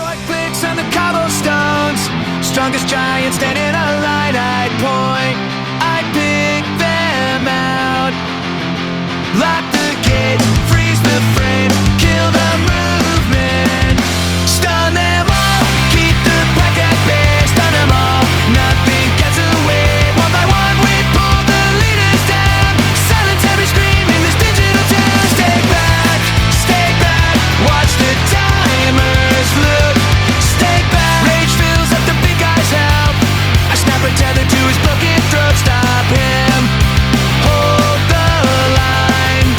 Sword clicks on the cobblestones. Strongest giant standing a line I'd point. I pick them out. Lock the gate, freeze the frame, kill the movement. Stun them all, keep the pack at bay. Stun them all, nothing gets away. One by one we pull the leaders down. Silence every scream in this digital town. Stay back, watch the timers look. Stay back, rage fills up the big guy's help. I snap a tether to his broken throat. Stop him, hold the line.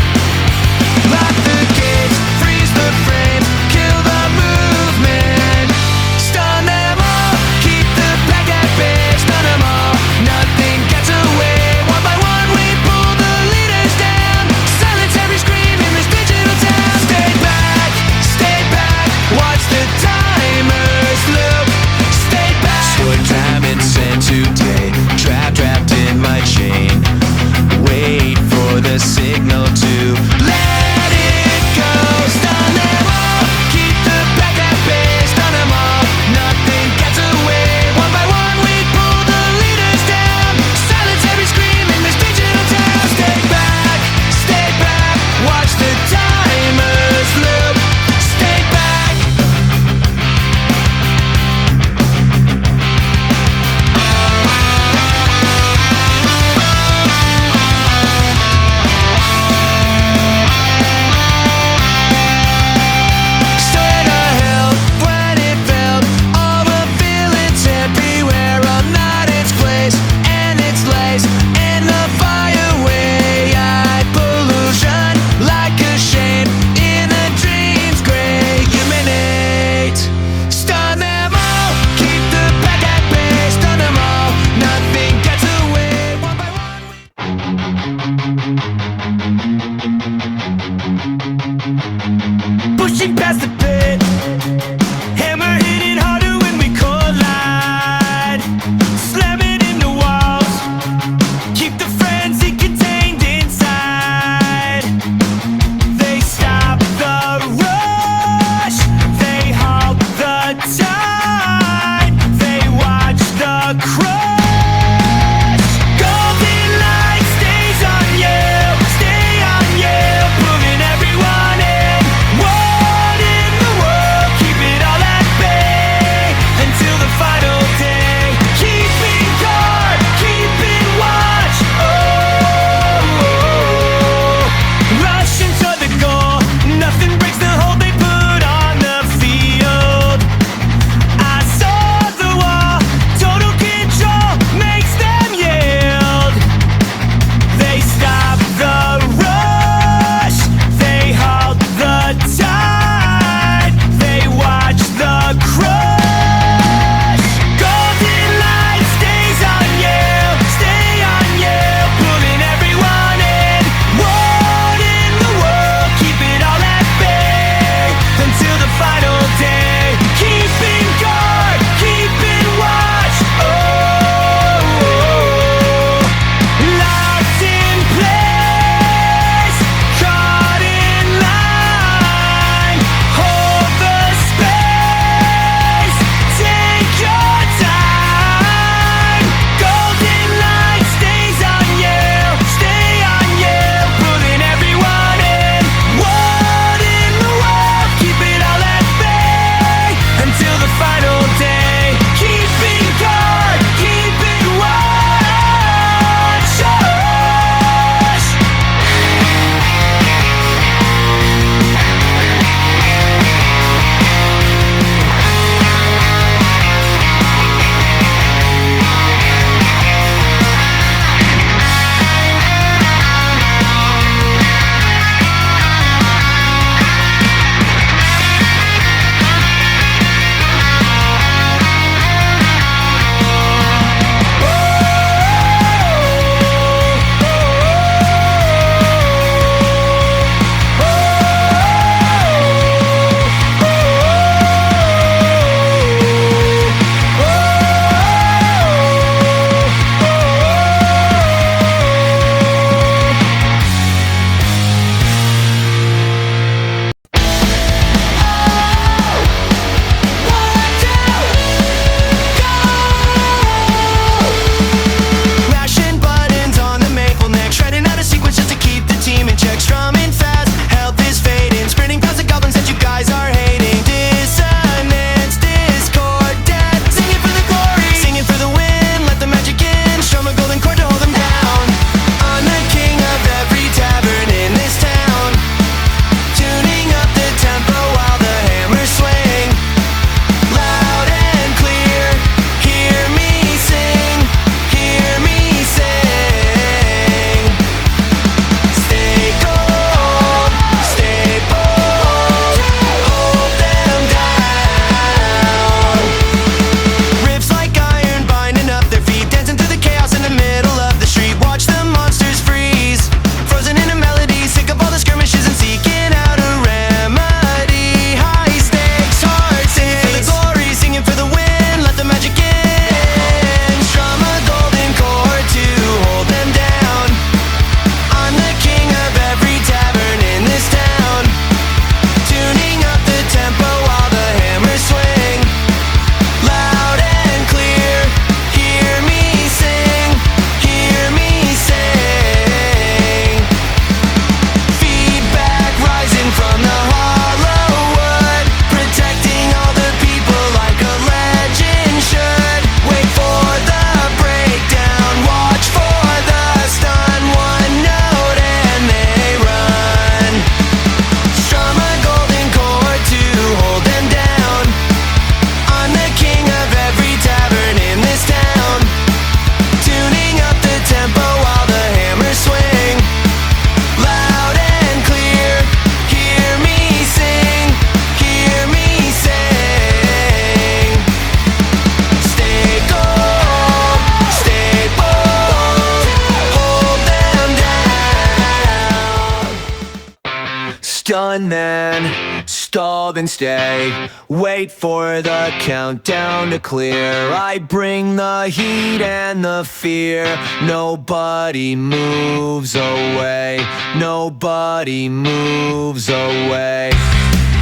Stun then, stall then stay. Wait for the countdown to clear. I bring the heat and the fear. Nobody moves away. Nobody moves away.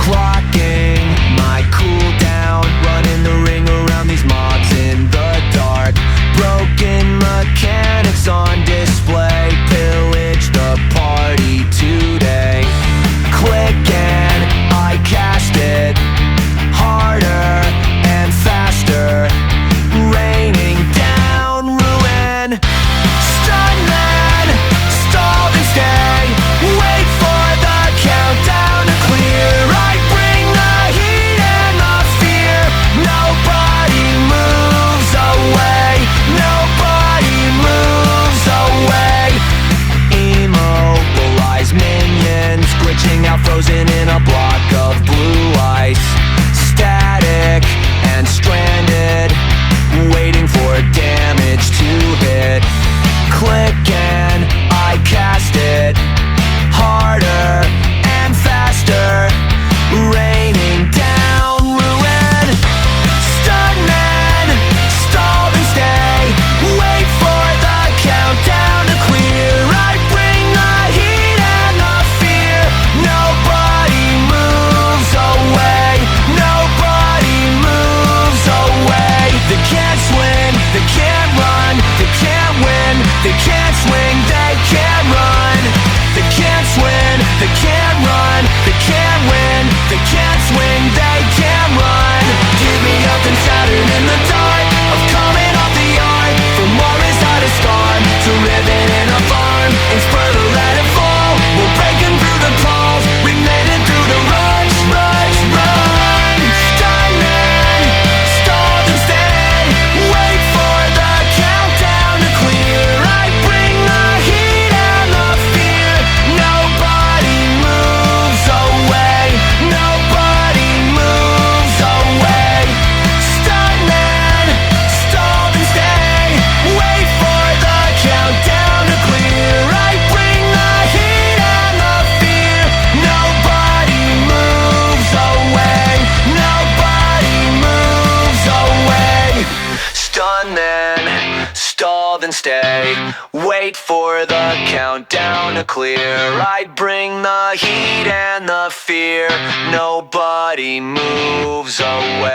Clocking my cooldown, running the ring around these mobs in the dark. Broken mechanics on display, pillage the party today. Click and I cast it, harder and faster, raining down ruin. Stun then, stall and stay. Wait for the countdown to clear. I bring the heat and the fear. Nobody moves away. Nobody moves away. Immobilized minions, glitching out frozen in a block of blue ice. Static and stranded, waiting for damage to hit. Click and I cast it, harder and faster, raining down ruin. Stun then, stall and stay. Wait for the countdown to clear. I bring the heat and the fear. Nobody moves away. Nobody moves away. They can't swing, they can't run, they can't win, they can't swing, they can't run. They can't swing, they can't run, they can't win, they can't swing, they can't run. Give me something Saturn in the dark of coming off the yard. From war is not a scar to ribbon in a farm. And spur to let it fall. We're breaking through the poles. We made it through the rush, rush, run. Stun then, stall and stay. Wait for the countdown to clear. I bring the heat and the fear. Nobody moves away. Nobody moves away. Stun then, stall and stay. Wait for the countdown to clear. I bring the heat and the fear. Nobody moves away. Nobody moves away. Stun then, stall then stay. Wait for the countdown to clear. I bring the heat and the fear. Nobody moves away.